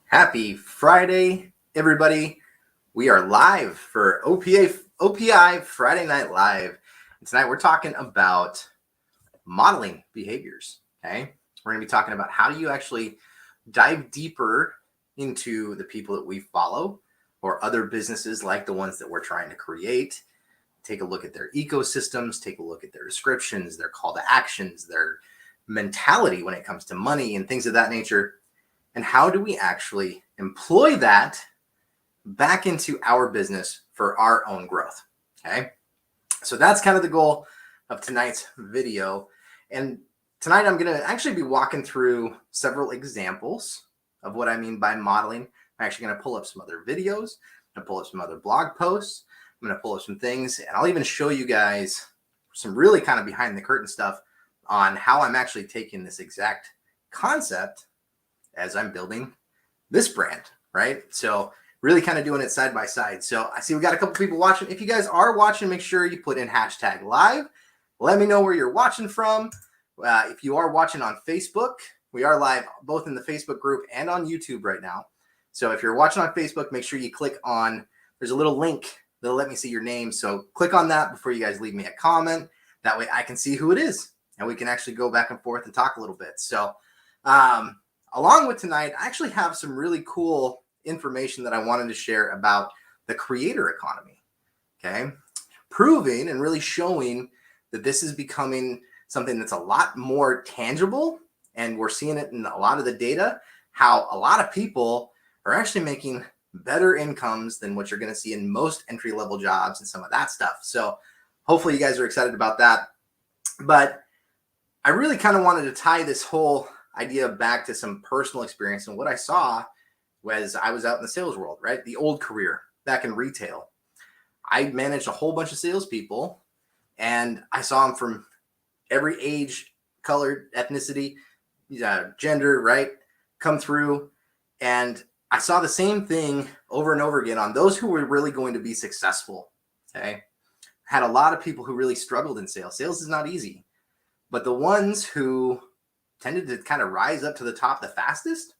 Happy Friday, everybody. We are live for OPI Friday Night Live. And tonight we're talking about modeling behaviors. Okay. We're going to be talking about how do you actually dive deeper into the people that we follow or other businesses like the ones that we're trying to create. Take a look at their ecosystems, take a look at their descriptions, their call to actions, their mentality when it comes to money and things of that nature. And how do we actually employ that back into our business for our own growth? Okay. So that's kind of the goal of tonight's video. And tonight I'm going to actually be walking through several examples of what I mean by modeling. I'm actually going to pull up some other videos. I'm going to pull up some other blog posts. I'm going to pull up some things, and I'll even show you guys some really kind of behind the curtain stuff on how I'm actually taking this exact concept as I'm building this brand, right? So really kind of doing it side by side. So I see we got a couple people watching. If you guys are watching, make sure you put in hashtag live. Let me know where you're watching from. If you are watching on Facebook, we are live both in the Facebook group and on YouTube right now. So if you're watching on Facebook, make sure you click on, there's a little link that'll let me see your name. So click on that before you guys leave me a comment. That way I can see who it is and we can actually go back and forth and talk a little bit. So, along with tonight, I actually have some really cool information that I wanted to share about the creator economy, okay? Proving and really showing that this is becoming something that's a lot more tangible, and we're seeing it in a lot of the data, how a lot of people are actually making better incomes than what you're going to see in most entry-level jobs and some of that stuff. So hopefully you guys are excited about that. But I really kind of wanted to tie this whole idea back to some personal experience. And what I saw was I was out in the sales world, right? The old career back in retail. I managed a whole bunch of salespeople, and I saw them from every age, color, ethnicity, gender, right? Come through. And I saw the same thing over and over again on those who were really going to be successful. Okay. Had a lot of people who really struggled in sales. Sales is not easy, but the ones who tended to kind of rise up to the top the fastest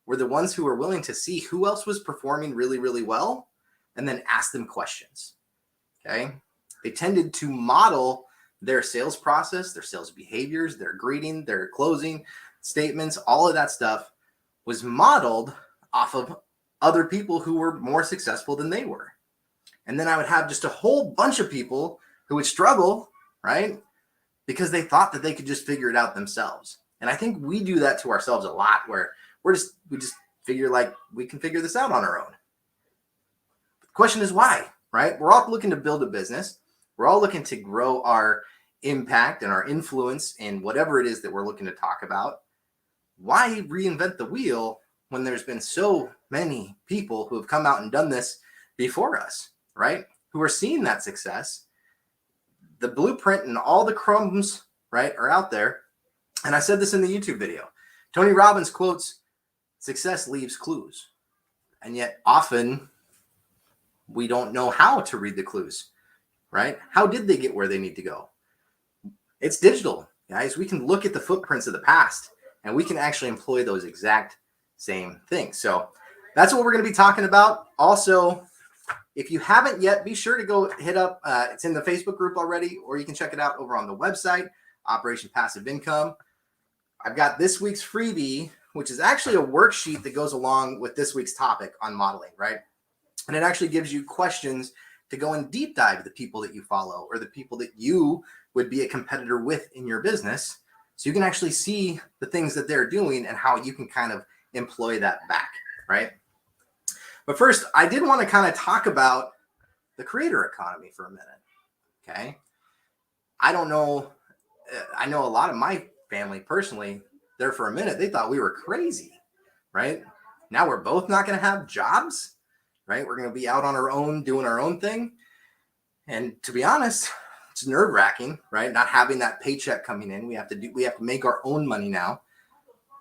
were the ones who were willing to see who else was performing really, really well and then ask them questions. Okay. They tended to model their sales process, their sales behaviors, their greeting, their closing statements, all of that stuff was modeled off of other people who were more successful than they were. And then I would have just a whole bunch of people who would struggle, right? Because they thought that they could just figure it out themselves. And I think we do that to ourselves a lot, where we just figure like we can figure this out on our own. The question is why, right? We're all looking to build a business. We're all looking to grow our impact and our influence in whatever it is that we're looking to talk about. Why reinvent the wheel when there's been so many people who have come out and done this before us, right? Who are seeing that success. The blueprint and all the crumbs, right, are out there. And I said this in the YouTube video. Tony Robbins quotes, "Success leaves clues." And yet often we don't know how to read the clues, right? How did they get where they need to go? It's digital, guys. We can look at the footprints of the past and we can actually employ those exact same things. So that's what we're going to be talking about. Also, if you haven't yet, be sure to go hit up, it's in the Facebook group already, or you can check it out over on the website, Operation Passive Income. I've got this week's freebie, which is actually a worksheet that goes along with this week's topic on modeling, right? And it actually gives you questions to go and deep dive the people that you follow or the people that you would be a competitor with in your business. So you can actually see the things that they're doing and how you can kind of employ that back, right? But first, I did want to kind of talk about the creator economy for a minute, okay? I don't know. I know a lot of my family personally, there for a minute, they thought we were crazy, right? Now we're both not going to have jobs, right? We're going to be out on our own, doing our own thing. And to be honest, it's nerve-wracking, right? Not having that paycheck coming in. We have to make our own money now.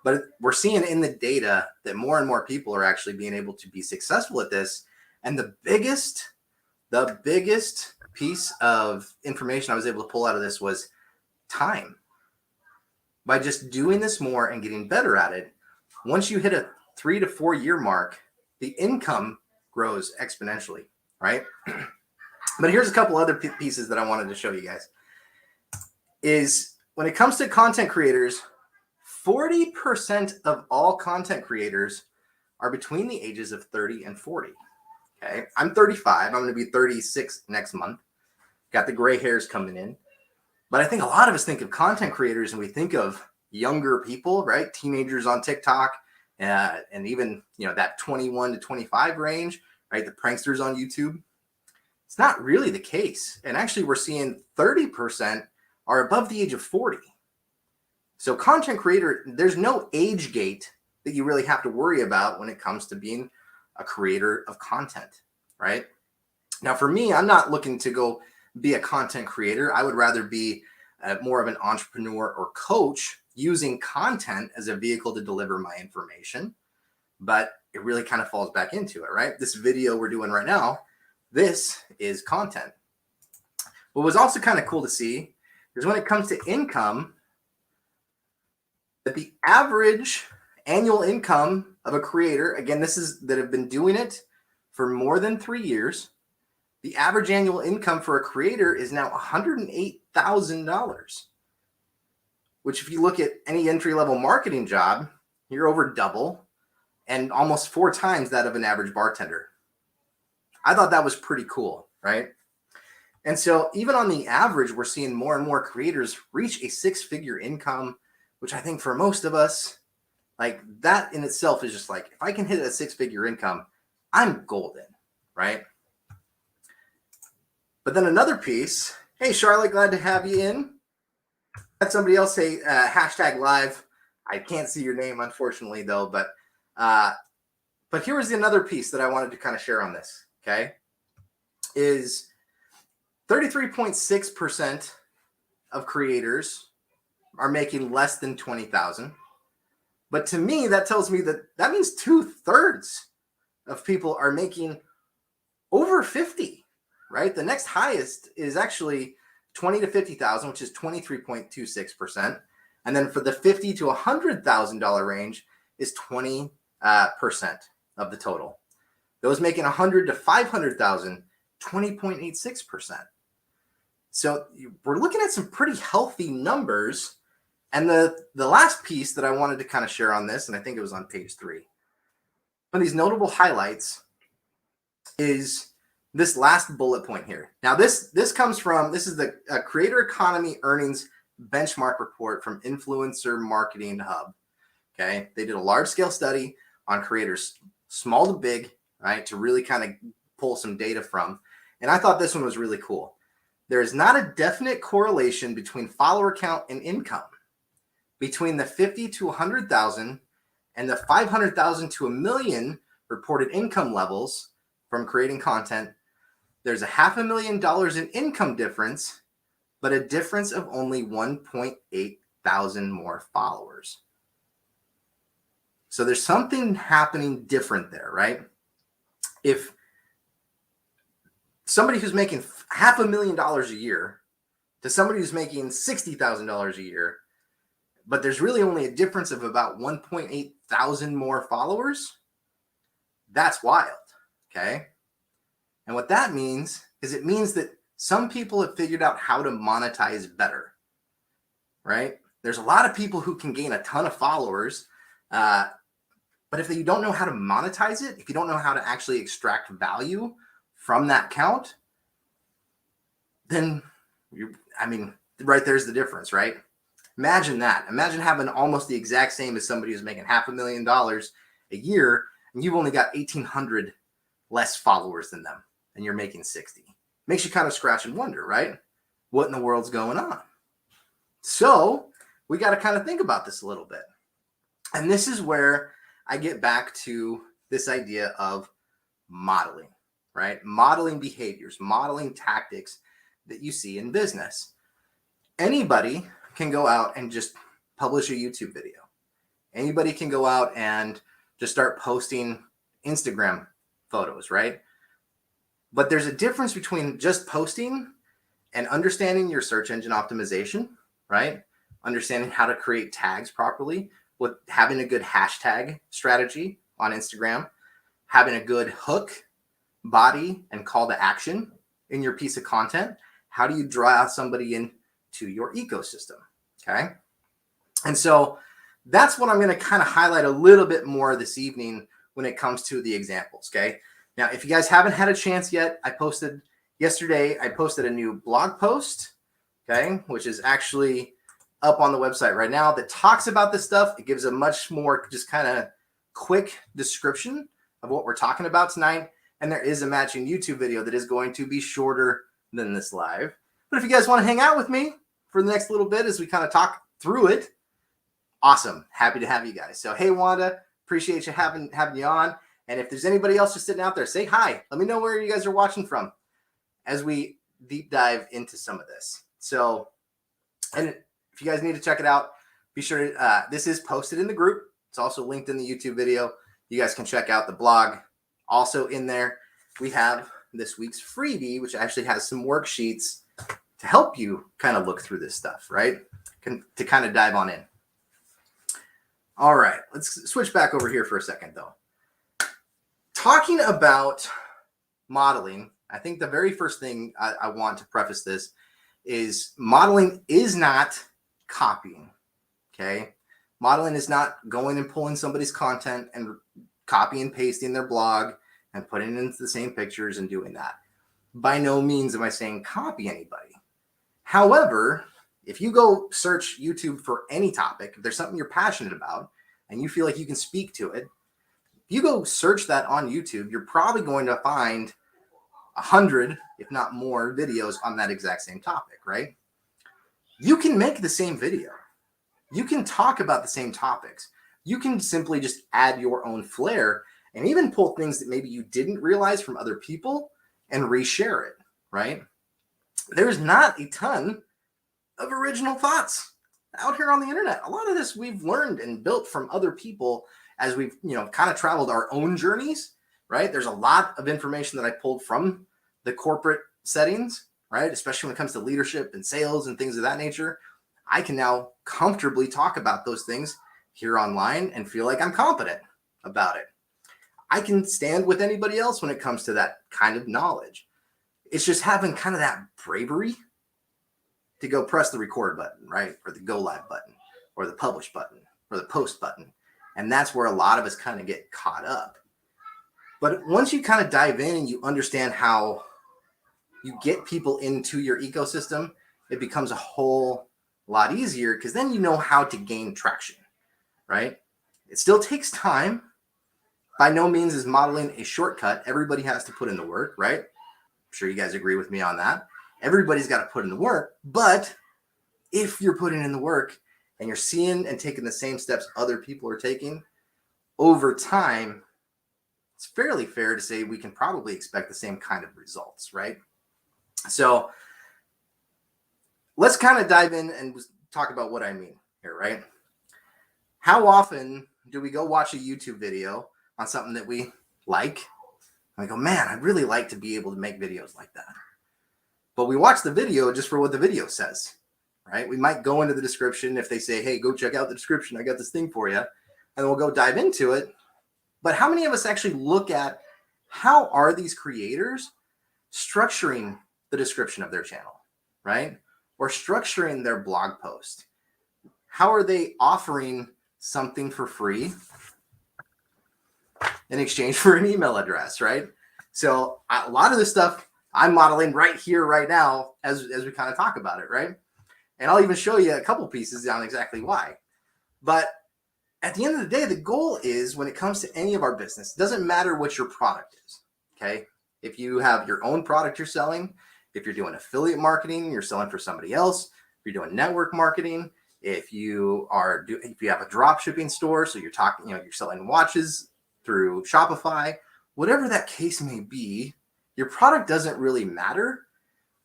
But we're seeing in the data that more and more people are actually being able to be successful at this. And the biggest piece of information I was able to pull out of this was time. By just doing this more and getting better at it, once you hit a 3 to 4 year mark, the income grows exponentially, right? But here's a couple other pieces that I wanted to show you guys. Is when it comes to content creators, 40% of all content creators are between the ages of 30 and 40. Okay, I'm 35. I'm going to be 36 next month. Got the gray hairs coming in. But I think a lot of us think of content creators and we think of younger people, right? Teenagers on TikTok, and even, that 21 to 25 range, right? The pranksters on YouTube. It's not really the case. And actually, we're seeing 30% are above the age of 40. So content creator, there's no age gate that you really have to worry about when it comes to being a creator of content, right? Now, for me, I'm not looking to go be a content creator. I would rather be more of an entrepreneur or coach using content as a vehicle to deliver my information. But it really kind of falls back into it, right? This video we're doing right now, this is content. What was also kind of cool to see is when it comes to income, that the average annual income of a creator, again, this is that have been doing it for more than 3 years, the average annual income for a creator is now $108,000, which if you look at any entry-level marketing job, you're over double and almost 4 times that of an average bartender. I thought that was pretty cool, right? And so even on the average, we're seeing more and more creators reach a 6-figure income, which I think for most of us, like that in itself is just like, if I can hit a 6-figure income, I'm golden, right? But then another piece, hey, Charlotte, glad to have you in. Had somebody else say hashtag live. I can't see your name, unfortunately, though. But here was another piece that I wanted to kind of share on this, okay, is 33.6% of creators are making less than $20,000. But to me, that tells me that means 2/3 of people are making over 50, right? The next highest is actually 20 to 50,000, which is 23.26%. And then for the $50,000 to $100,000 range is 20% of the total. Those making 100 to 500,000, 20.86%. So we're looking at some pretty healthy numbers. And the last piece that I wanted to kind of share on this, and I think it was on page 3, one of these notable highlights is this last bullet point here. Now, this comes from, this is the Creator Economy Earnings Benchmark Report from Influencer Marketing Hub. Okay, they did a large-scale study on creators, small to big, right, to really kind of pull some data from. And I thought this one was really cool. There is not a definite correlation between follower count and income. Between the 50 to 100,000 and the 500,000 to $1 million reported income levels from creating content, there's a $500,000 in income difference, but a difference of only 1.8 thousand more followers. So there's something happening different there, right? If somebody who's making $500,000 a year to somebody who's making $60,000 a year, but there's really only a difference of about 1.8 thousand more followers, that's wild, okay? And what that means is it means that some people have figured out how to monetize better, right? There's a lot of people who can gain a ton of followers, but if you don't know how to monetize it, if you don't know how to actually extract value from that count, then right there's the difference, right? Imagine that. Imagine having almost the exact same as somebody who's making $500,000 a year, and you've only got 1,800 less followers than them, and you're making 60. Makes you kind of scratch and wonder, right? What in the world's going on? So we got to kind of think about this a little bit. And this is where I get back to this idea of modeling, right? Modeling behaviors, modeling tactics that you see in business. Anybody can go out and just publish a YouTube video. Anybody can go out and just start posting Instagram photos, right? But there's a difference between just posting and understanding your search engine optimization, right? Understanding how to create tags properly, with having a good hashtag strategy, on Instagram, having a good hook, body, and call to action in your piece of content. How do you draw somebody into your ecosystem? Okay. And so that's what I'm going to kind of highlight a little bit more this evening when it comes to the examples. Okay. Now, if you guys haven't had a chance yet, I posted a new blog post, okay, which is actually up on the website right now that talks about this stuff. It gives a much more just kind of quick description of what we're talking about tonight. And there is a matching YouTube video that is going to be shorter than this live. But if you guys want to hang out with me for the next little bit as we kind of talk through it, awesome. Happy to have you guys. So, hey, Wanda, appreciate you having you on. And if there's anybody else just sitting out there, say hi. Let me know where you guys are watching from as we deep dive into some of this. So, and if you guys need to check it out, be sure to, this is posted in the group. It's also linked in the YouTube video. You guys can check out the blog. Also in there, we have this week's freebie, which actually has some worksheets to help you kind of look through this stuff, right? To kind of dive on in. All right, let's switch back over here for a second, though. Talking about modeling, I think the very first thing I want to preface this is modeling is not copying, okay? Modeling is not going and pulling somebody's content and copy and pasting their blog and putting it into the same pictures and doing that. By no means am I saying copy anybody. However, if you go search YouTube for any topic, if there's something you're passionate about and you feel like you can speak to it, you go search that on YouTube, you're probably going to find 100, if not more, videos on that exact same topic, right? You can make the same video. You can talk about the same topics. You can simply just add your own flair and even pull things that maybe you didn't realize from other people and reshare it, right? There's not a ton of original thoughts out here on the internet. A lot of this we've learned and built from other people as we've, kind of traveled our own journeys, right? There's a lot of information that I pulled from the corporate settings, right? Especially when it comes to leadership and sales and things of that nature. I can now comfortably talk about those things here online and feel like I'm competent about it. I can stand with anybody else when it comes to that kind of knowledge. It's just having kind of that bravery to go press the record button, right? Or the go live button, or the publish button, or the post button. And that's where a lot of us kind of get caught up. But once you kind of dive in and you understand how you get people into your ecosystem, it becomes a whole lot easier because then you know how to gain traction, right? It still takes time. By no means is modeling a shortcut. Everybody has to put in the work, right? I'm sure you guys agree with me on that. Everybody's got to put in the work. But if you're putting in the work and you're seeing and taking the same steps other people are taking, over time, it's fairly fair to say we can probably expect the same kind of results, right? So let's kind of dive in and talk about what I mean here, right? How often do we go watch a YouTube video on something that we like? And we go, man, I'd really like to be able to make videos like that. But we watch the video just for what the video says, right? We might go into the description if they say, hey, go check out the description. I got this thing for you. And we'll go dive into it. But how many of us actually look at how are these creators structuring the description of their channel, right? Or structuring their blog post? How are they offering something for free in exchange for an email address, right? So a lot of this stuff I'm modeling right here, right now, as we kind of talk about it, right? And I'll even show you a couple pieces on exactly why. But at the end of the day, the goal is when it comes to any of our business, it doesn't matter what your product is, okay? If you have your own product you're selling, if you're doing affiliate marketing, you're selling for somebody else, if you're doing network marketing, if you have a drop shipping store, so you're talking, you're selling watches through Shopify, whatever that case may be, your product doesn't really matter,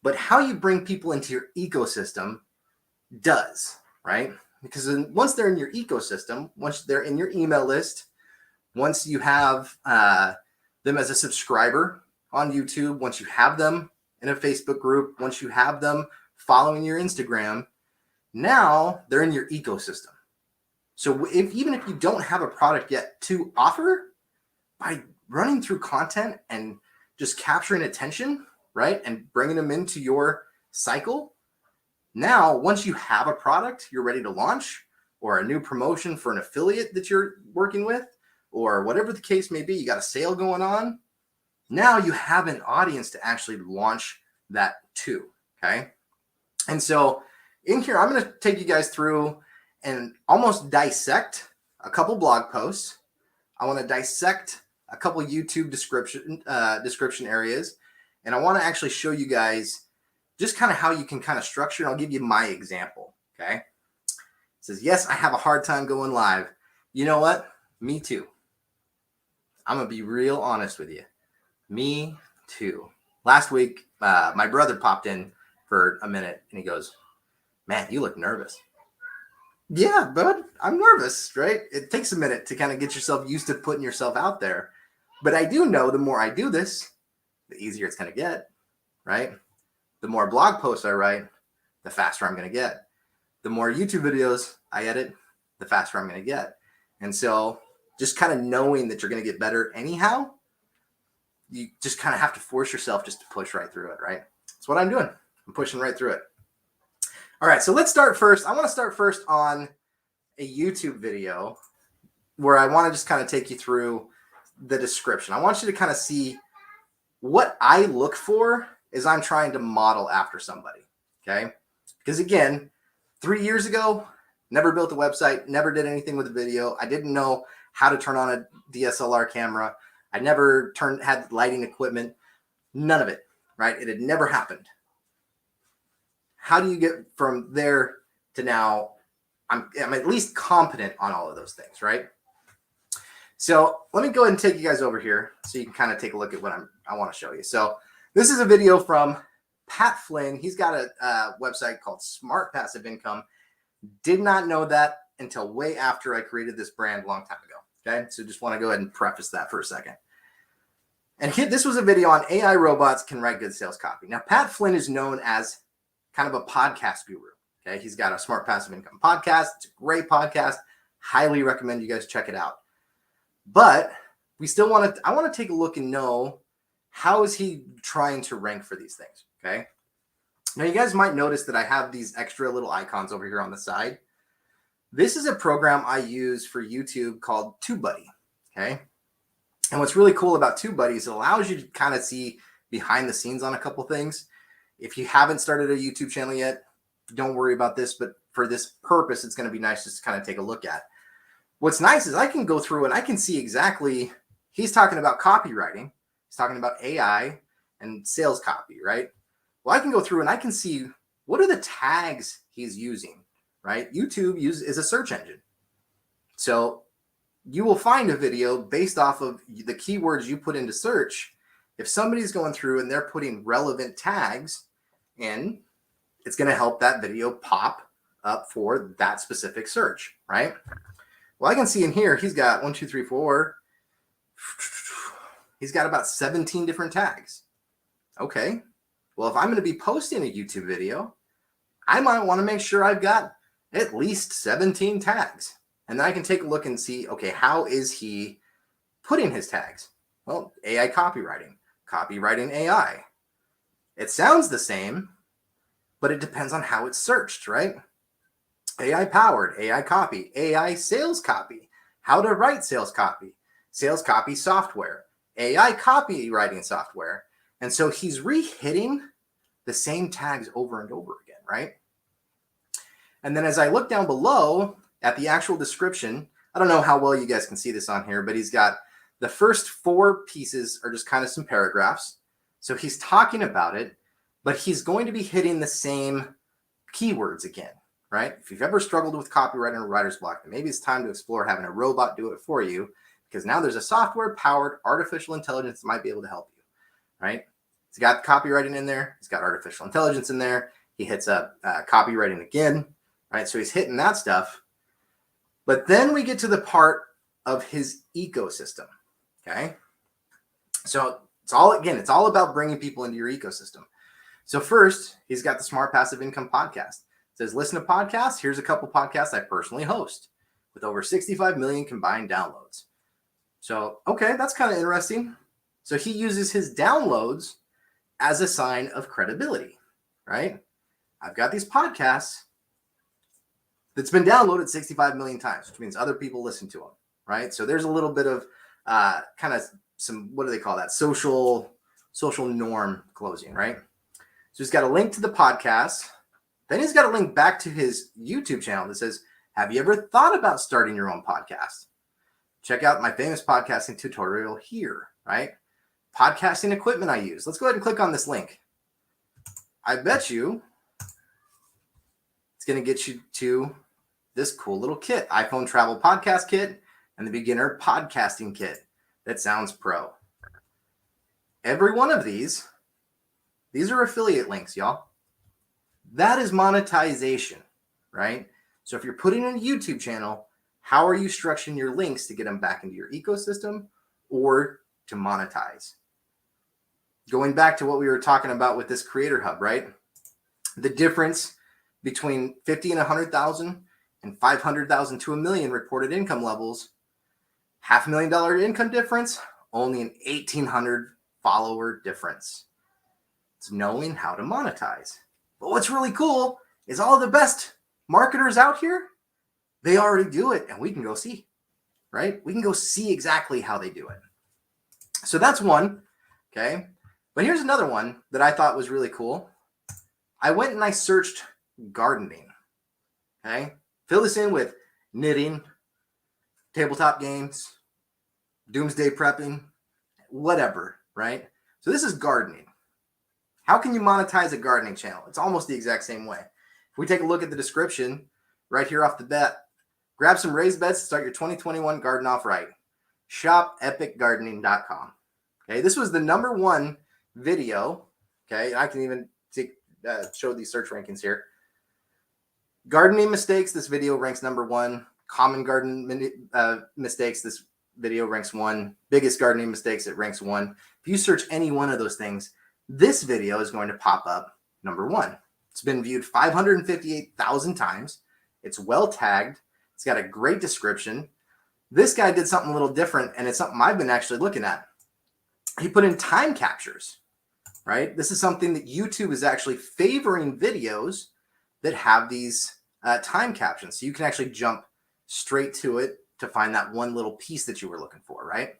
but how you bring people into your ecosystem does, right? Because once they're in your ecosystem, once they're in your email list, once you have them as a subscriber on YouTube, once you have them in a Facebook group, once you have them following your Instagram, now they're in your ecosystem. So even if you don't have a product yet to offer, by running through content and just capturing attention, right? And bringing them into your cycle. Now, once you have a product you're ready to launch, or a new promotion for an affiliate that you're working with, or whatever the case may be, you got a sale going on. Now you have an audience to actually launch that to, okay? And so in here, I'm going to take you guys through and almost dissect a couple blog posts. I want to dissect a couple YouTube description areas. And I want to actually show you guys just kind of how you can kind of structure. And I'll give you my example, okay? It says, yes, I have a hard time going live. You know what? Me too. I'm going to be real honest with you. Me too. Last week, my brother popped in for a minute and he goes, man, you look nervous. Yeah, bud, I'm nervous, right? It takes a minute to kind of get yourself used to putting yourself out there. But I do know the more I do this, the easier it's going to get, right? The more blog posts I write, the faster I'm going to get. The more YouTube videos I edit, the faster I'm going to get. And so just kind of knowing that you're going to get better anyhow, you just kind of have to force yourself just to push right through it, right? That's what I'm doing. I'm pushing right through it. All right, so let's start first. I want to start first on a YouTube video where I want to just kind of take you through the description. I want you to kind of see what I look for as I'm trying to model after somebody, okay? Because again, 3 years ago, never built a website, never did anything with a video. I didn't know how to turn on a DSLR camera. I never had lighting equipment, none of it, right? It had never happened. How do you get from there to now? I'm at least competent on all of those things, right? So let me go ahead and take you guys over here so you can kind of take a look at what I want to show you. So this is a video from Pat Flynn. He's got a website called Smart Passive Income. Did not know that until way after I created this brand a long time ago. Okay, so just want to go ahead and preface that for a second. And this was a video on AI robots can write good sales copy. Now, Pat Flynn is known as kind of a podcast guru. Okay, he's got a Smart Passive Income podcast. It's a great podcast. Highly recommend you guys check it out. But we still want to, I want to take a look and know how is he trying to rank for these things. Okay. Now you guys might notice that I have these extra little icons over here on the side. This is a program I use for YouTube called TubeBuddy. Okay. And what's really cool about TubeBuddy is it allows you to kind of see behind the scenes on a couple things. If you haven't started a YouTube channel yet, don't worry about this, but for this purpose, it's going to be nice just to kind of take a look at. What's nice is I can go through and I can see exactly, he's talking about copywriting. He's talking about AI and sales copy, right? Well, I can go through and I can see what are the tags he's using, right? YouTube is a search engine. So you will find a video based off of the keywords you put into search. If somebody's going through and they're putting relevant tags in, it's going to help that video pop up for that specific search, right? Well, I can see in here, he's got 1, 2, 3, 4. He's got about 17 different tags. Okay. Well, if I'm going to be posting a YouTube video, I might want to make sure I've got at least 17 tags. And then I can take a look and see, okay, how is he putting his tags? Well, AI copywriting AI. It sounds the same, but it depends on how it's searched, right? AI powered, AI copy, AI sales copy, how to write sales copy software, AI copywriting software. And so he's re-hitting the same tags over and over again, right? And then as I look down below at the actual description, I don't know how well you guys can see this on here, but he's got the first 4 pieces are just kind of some paragraphs. So he's talking about it, but he's going to be hitting the same keywords again, right? If you've ever struggled with copywriting or writer's block, then maybe it's time to explore having a robot do it for you, because now there's a software-powered artificial intelligence that might be able to help you, right? He's got copywriting in there. He's got artificial intelligence in there. He hits up copywriting again, right? So he's hitting that stuff. But then we get to the part of his ecosystem, okay? So it's all about bringing people into your ecosystem. So first, he's got the Smart Passive Income podcast. It says, listen to podcasts. Here's a couple podcasts I personally host with over 65 million combined downloads. So, okay, that's kind of interesting. So he uses his downloads as a sign of credibility, right? I've got these podcasts that's been downloaded 65 million times, which means other people listen to them, right? So there's a little bit of kind of some, what do they call that? Social norm closing, right? So he's got a link to the podcast. Then he's got a link back to his YouTube channel that says, have you ever thought about starting your own podcast? Check out my famous podcasting tutorial here, right? Podcasting equipment I use. Let's go ahead and click on this link. I bet you it's going to get you to this cool little kit, iPhone Travel Podcast Kit and the Beginner Podcasting Kit that sounds pro. Every one of these are affiliate links, y'all. That is monetization, right? So if you're putting in a YouTube channel, how are you structuring your links to get them back into your ecosystem or to monetize? Going back to what we were talking about with this Creator Hub, right? The difference between 50 and 100,000 and 500,000 to $1 million reported income levels, $500,000 income difference, only an 1,800 follower difference. It's knowing how to monetize. But what's really cool is all the best marketers out here, they already do it, and we can go see, right? We can go see exactly how they do it. So that's one, okay? But here's another one that I thought was really cool. I went and I searched gardening, okay? Fill this in with knitting, tabletop games, doomsday prepping, whatever, right? So this is gardening. How can you monetize a gardening channel? It's almost the exact same way. If we take a look at the description right here off the bat, grab some raised beds to start your 2021 garden off right. Shop epicgardening.com. Okay, this was the #1 video. Okay, I can even show these search rankings here. Gardening mistakes, this video ranks #1. Common garden mistakes, this video ranks 1. Biggest gardening mistakes, it ranks 1. If you search any one of those things, this video is going to pop up #1. It's been viewed 558,000 times. It's well tagged. It's got a great description. This guy did something a little different, and it's something I've been actually looking at. He put in time captures, right? This is something that YouTube is actually favoring videos that have these time captions. So you can actually jump straight to it to find that one little piece that you were looking for, right?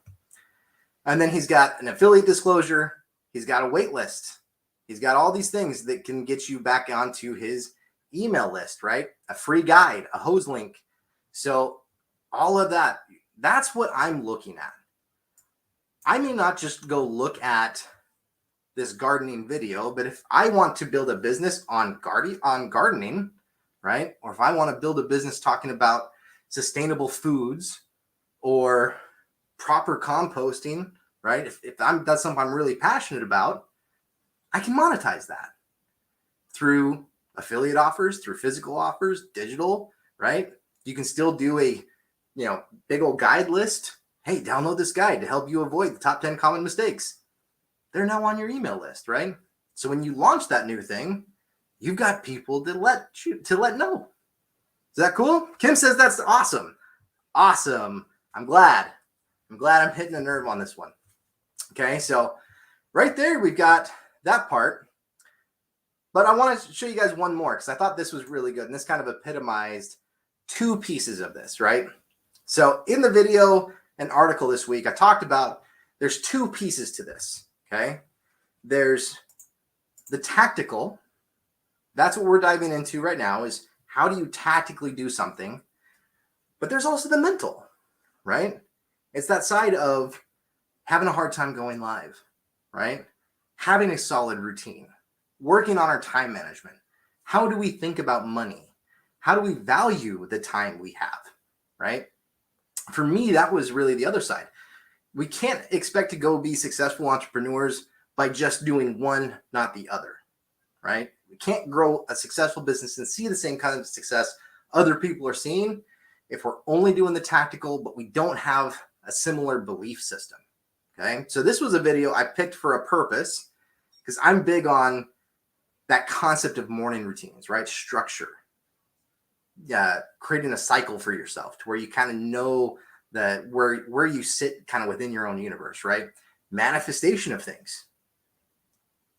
And then he's got an affiliate disclosure. He's got a wait list. He's got all these things that can get you back onto his email list, right? A free guide, a hose link. So all of that, that's what I'm looking at. I may not just go look at this gardening video, but if I want to build a business on gardening, right? Or if I want to build a business talking about sustainable foods or proper composting, right? If that's something I'm really passionate about, I can monetize that through affiliate offers, through physical offers, digital, right? You can still do a, big old guide list. Hey, download this guide to help you avoid the top 10 common mistakes. They're now on your email list, right? So when you launch that new thing, you've got people to let know. Is that cool? Kim says that's awesome. Awesome. I'm glad I'm hitting a nerve on this one. Okay, so right there we've got that part. But I want to show you guys one more because I thought this was really good. And this kind of epitomized 2 pieces of this, right? So in the video and article this week, I talked about there's 2 pieces to this, okay? There's the tactical. That's what we're diving into right now, is how do you tactically do something? But there's also the mental, right? It's that side of having a hard time going live, right? Having a solid routine, working on our time management. How do we think about money? How do we value the time we have, right? For me, that was really the other side. We can't expect to go be successful entrepreneurs by just doing one, not the other, right? We can't grow a successful business and see the same kind of success other people are seeing if we're only doing the tactical, but we don't have a similar belief system, okay? So this was a video I picked for a purpose because I'm big on that concept of morning routines, right? Structure. Creating a cycle for yourself to where you kind of know where you sit kind of within your own universe, right? Manifestation of things.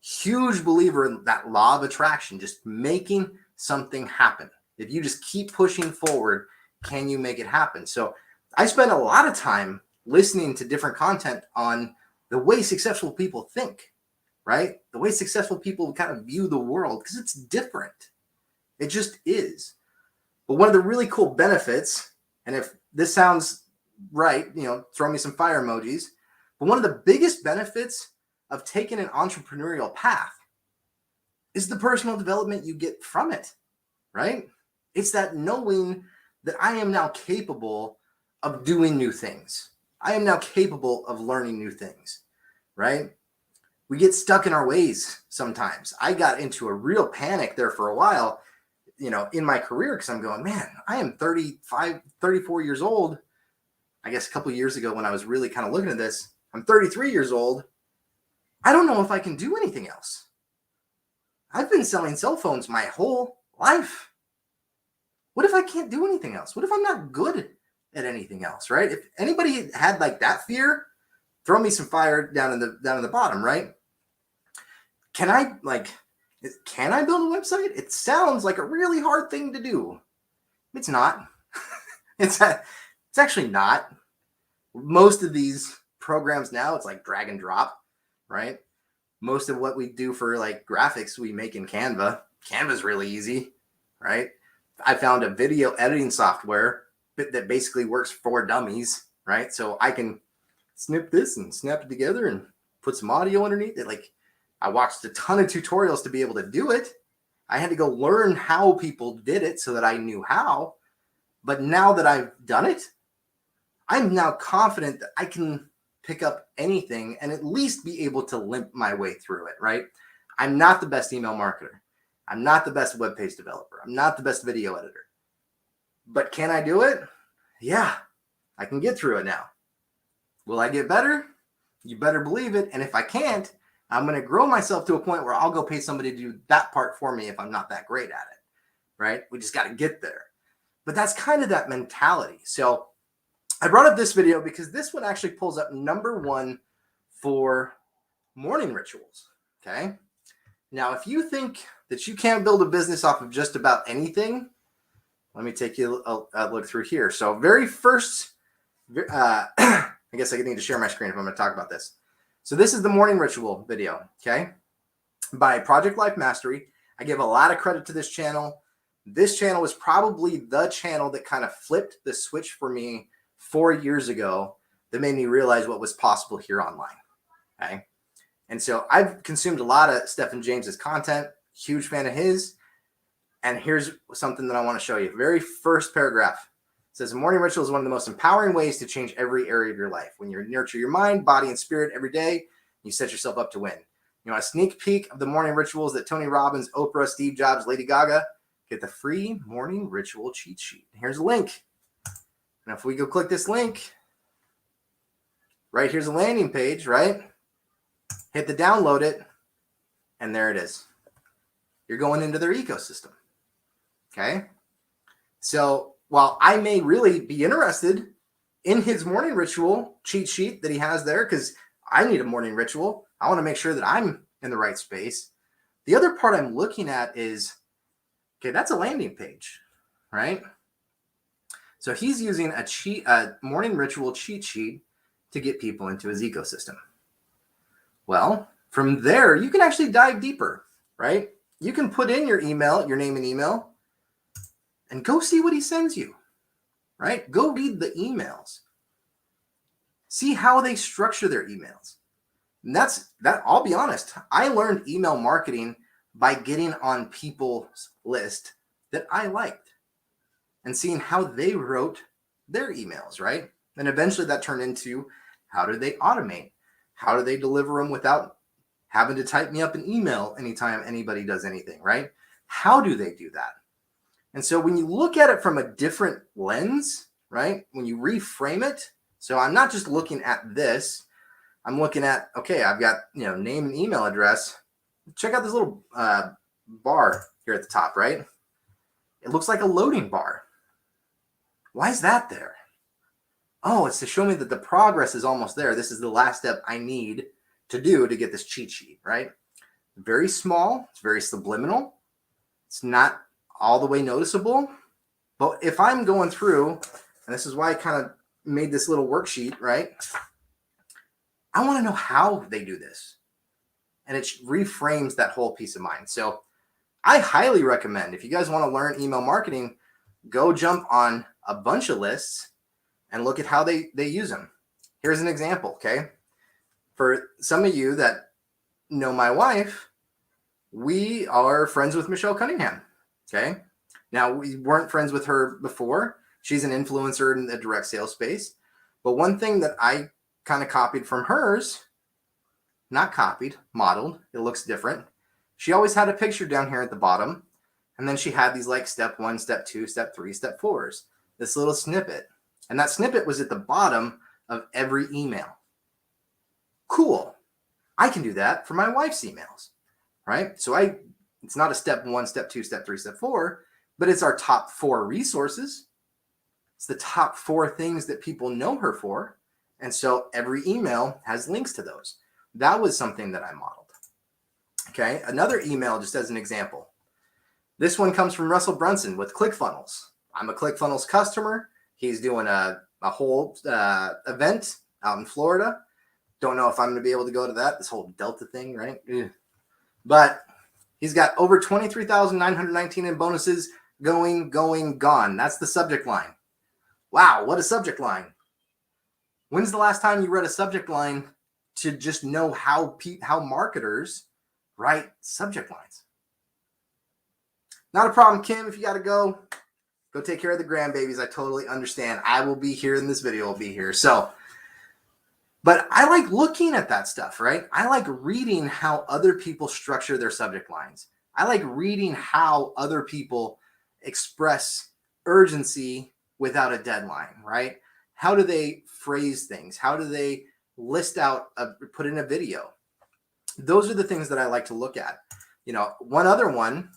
Huge believer in that law of attraction, just making something happen. If you just keep pushing forward, can you make it happen? So I spend a lot of time listening to different content on the way successful people think, right? The way successful people kind of view the world, because it's different. It just is. But one of the really cool benefits, and if this sounds right, throw me some fire emojis. But one of the biggest benefits of taking an entrepreneurial path is the personal development you get from it, right? It's that knowing that I am now capable of doing new things. I am now capable of learning new things, right? We get stuck in our ways sometimes. I got into a real panic there for a while, in my career, because I'm going, man, I am 35, 34 years old. I guess a couple of years ago when I was really kind of looking at this, I'm 33 years old. I don't know if I can do anything else. I've been selling cell phones my whole life. What if I can't do anything else? What if I'm not good at anything else, right? If anybody had like that fear, throw me some fire down in the bottom, right? Can I build a website? It sounds like a really hard thing to do. It's not. It's actually not. Most of these programs now, it's like drag and drop, right? Most of what we do for like graphics, we make in Canva. Canva's really easy, right? I found a video editing software that basically works for dummies, right? So I can snip this and snap it together and put some audio underneath it. Like, I watched a ton of tutorials to be able to do it. I had to go learn how people did it so that I knew how. But now that I've done it, I'm now confident that I can pick up anything and at least be able to limp my way through it, right? I'm not the best email marketer. I'm not the best web page developer. I'm not the best video editor. But can I do it? Yeah, I can get through it now. Will I get better? You better believe it. And if I can't, I'm going to grow myself to a point where I'll go pay somebody to do that part for me if I'm not that great at it, right? We just got to get there. But that's kind of that mentality. So I brought up this video because this one actually pulls up number 1 for morning rituals, okay? Now, if you think that you can't build a business off of just about anything, let me take you a look through here. So very first, I guess I need to share my screen if I'm going to talk about this. So this is the morning ritual video, okay, by Project Life Mastery. I give a lot of credit to this channel. This channel was probably the channel that kind of flipped the switch for me 4 years ago that made me realize what was possible here online, okay? And so I've consumed a lot of Stephen James's content, huge fan of his. And here's something that I want to show you. Very first paragraph. It says, a morning ritual is one of the most empowering ways to change every area of your life. When you nurture your mind, body, and spirit every day, you set yourself up to win. You want a sneak peek of the morning rituals that Tony Robbins, Oprah, Steve Jobs, Lady Gaga? Get the free morning ritual cheat sheet. Here's a link. And if we go click this link, right here's a landing page, right? Hit the download it, and there it is. You're going into their ecosystem, okay? So while I may really be interested in his morning ritual cheat sheet that he has there, because I need a morning ritual, I want to make sure that I'm in the right space. The other part I'm looking at is, okay, that's a landing page, right? So he's using a morning ritual cheat sheet to get people into his ecosystem. Well, from there, you can actually dive deeper, right? You can put in your email, your name and email, and go see what he sends you, right? Go read the emails. See how they structure their emails. And that, I'll be honest, I learned email marketing by getting on people's list that I liked and seeing how they wrote their emails, right? And eventually that turned into, how do they automate? How do they deliver them without having to type me up an email anytime anybody does anything, right? How do they do that? And so when you look at it from a different lens, right? When you reframe it, so I'm not just looking at this, I'm looking at, okay, I've got, name and email address. Check out this little bar here at the top, right? It looks like a loading bar. Why is that there? oh, it's to show me that the progress is almost there. This is the last step I need to do to get this cheat sheet, right? Very small. It's very subliminal. It's not all the way noticeable. But if I'm going through, and this is why I kind of made this little worksheet, right? I want to know how they do this. And it reframes that whole peace of mind. So I highly recommend, if you guys want to learn email marketing, go jump on a bunch of lists and look at how they use them. Here's an example, okay? For some of you that know my wife, we are friends with Michelle Cunningham, okay? Now, we weren't friends with her before. She's an influencer in the direct sales space. But one thing that I kind of copied from hers, not copied, modeled, it looks different. She always had a picture down here at the bottom. And then she had these like step 1, step 2, step 3, step 4s, this little snippet. And that snippet was at the bottom of every email. Cool. I can do that for my wife's emails, right? So it's not a step 1, step 2, step 3, step 4, but it's our top 4 resources. It's the top 4 things that people know her for. And so every email has links to those. That was something that I modeled. Okay, another email just as an example. This one comes from Russell Brunson with ClickFunnels. I'm a ClickFunnels customer. He's doing a whole event out in Florida. Don't know if I'm going to be able to go to that, this whole Delta thing, right? Ugh. But he's got over 23,919 in bonuses going, gone. That's the subject line. Wow, what a subject line. When's the last time you read a subject line to just know how marketers write subject lines? Not a problem, Kim. If you got to go take care of the grandbabies. I totally understand. I will be here and this video will be here. So, but I like looking at that stuff, right? I like reading how other people structure their subject lines. I like reading how other people express urgency without a deadline, right? How do they phrase things? How do they list out, put in a video? Those are the things that I like to look at. You know, one other one,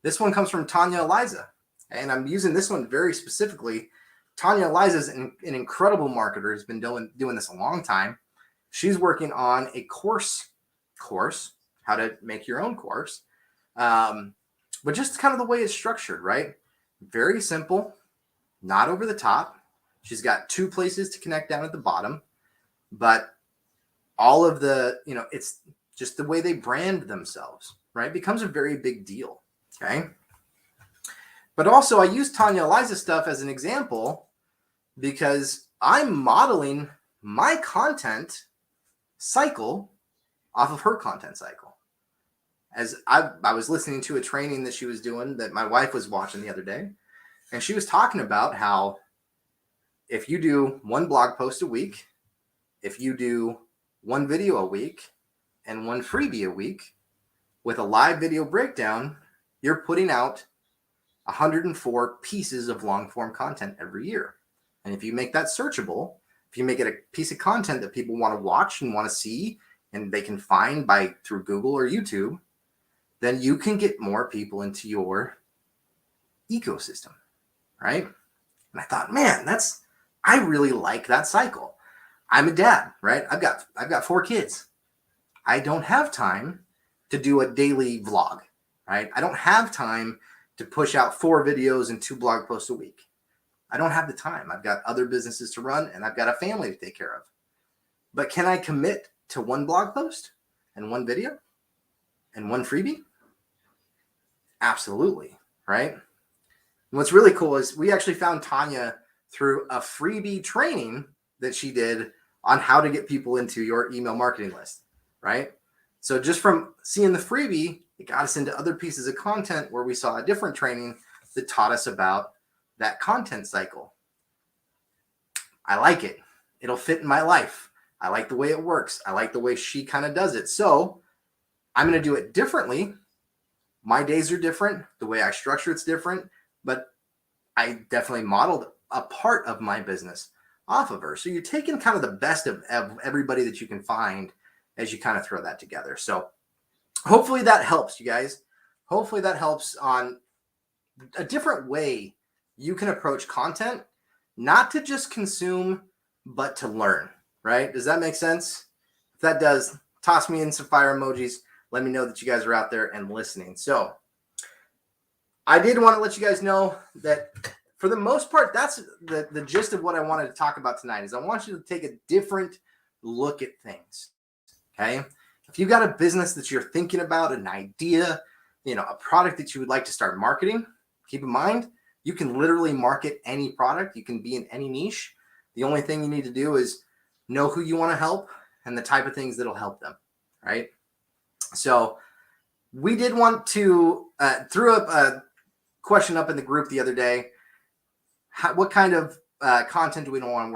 this one comes from Tanya Eliza. And I'm using this one very specifically. Tanya Eliza is an incredible marketer, has been doing this a long time. She's working on a course, how to make your own course. But just kind of the way it's structured, right? Very simple, not over the top. She's got 2 places to connect down at the bottom, but all of the, it's just the way they brand themselves, right? It becomes a very big deal, okay? But also I use Tanya Eliza's stuff as an example because I'm modeling my content cycle off of her content cycle. As I was listening to a training that she was doing that my wife was watching the other day, and she was talking about how if you do 1 blog post a week, if you do 1 video a week and 1 freebie a week with a live video breakdown, you're putting out 104 pieces of long form content every year. And if you make that searchable, if you make it a piece of content that people want to watch and want to see and they can find through Google or YouTube, then you can get more people into your ecosystem, right? And I thought, man, I really like that cycle. I'm a dad, right? I've got 4 kids. I don't have time to do a daily vlog, right? I don't have time to push out 4 videos and 2 blog posts a week. I don't have the time. I've got other businesses to run and I've got a family to take care of. But can I commit to 1 blog post and 1 video and 1 freebie? Absolutely, right? And what's really cool is we actually found Tanya through a freebie training that she did on how to get people into your email marketing list, right? So just from seeing the freebie, it got us into other pieces of content where we saw a different training that taught us about that content cycle. I like it. It'll fit in my life. I like the way it works. I like the way she kind of does it. So I'm going to do it differently. My days are different. The way I structure it's different, but I definitely modeled a part of my business off of her. So you're taking kind of the best of everybody that you can find as you kind of throw that together. So hopefully that helps you guys. Hopefully that helps on a different way you can approach content not to just consume, but to learn, right? Does that make sense? If that does, toss me in some fire emojis. Let me know that you guys are out there and listening. So I did want to let you guys know that for the most part, that's the gist of what I wanted to talk about tonight is I want you to take a different look at things, okay? If you've got a business that you're thinking about, an idea, a product that you would like to start marketing, keep in mind, you can literally market any product. You can be in any niche. The only thing you need to do is know who you want to help and the type of things that'll help them, right? So we did want to threw up a question up in the group the other day. What kind of content do we want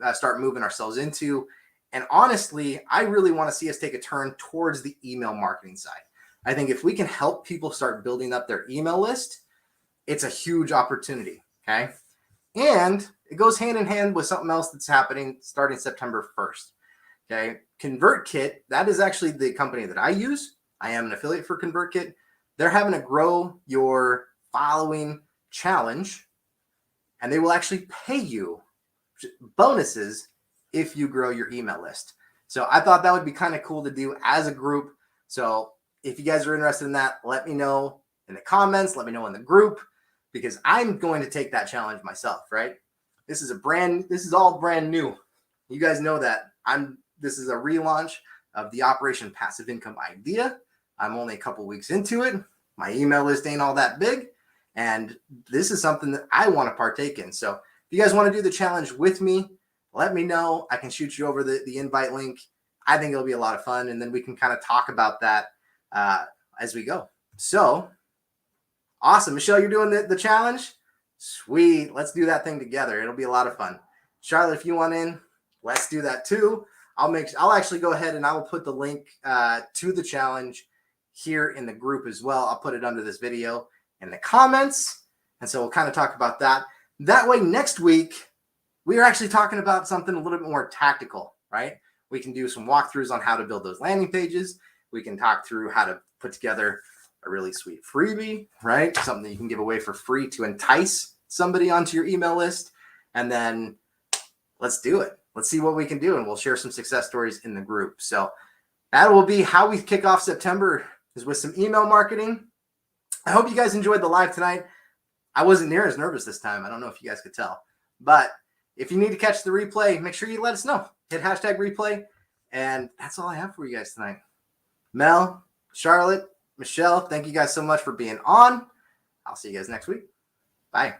to start moving ourselves into? And honestly, I really want to see us take a turn towards the email marketing side. I think if we can help people start building up their email list, it's a huge opportunity, okay? And it goes hand in hand with something else that's happening starting September 1st, okay? ConvertKit, that is actually the company that I use. I am an affiliate for ConvertKit. They're having a grow your following challenge, and they will actually pay you bonuses if you grow your email list. So I thought that would be kind of cool to do as a group. So if you guys are interested in that, let me know in the comments, let me know in the group, because I'm going to take that challenge myself, right? This is all brand new. You guys know that this is a relaunch of the Operation Passive Income idea. I'm only a couple weeks into it. My email list ain't all that big. And this is something that I want to partake in. So if you guys want to do the challenge with me, let me know. I can shoot you over the invite link. I think it'll be a lot of fun. And then we can kind of talk about that as we go. So awesome. Michelle, you're doing the challenge? Sweet. Let's do that thing together. It'll be a lot of fun. Charlotte, if you want in, let's do that too. I'll actually go ahead and I will put the link to the challenge here in the group as well. I'll put it under this video in the comments. And so we'll kind of talk about that. That way next week, we are actually talking about something a little bit more tactical, right? We can do some walkthroughs on how to build those landing pages. We can talk through how to put together a really sweet freebie, right? Something that you can give away for free to entice somebody onto your email list. And then let's do it. Let's see what we can do. And we'll share some success stories in the group. So that will be how we kick off September, is with some email marketing. I hope you guys enjoyed the live tonight. I wasn't near as nervous this time. I don't know if you guys could tell, but if you need to catch the replay, make sure you let us know. Hit hashtag replay. And that's all I have for you guys tonight. Mel, Charlotte, Michelle, thank you guys so much for being on. I'll see you guys next week. Bye.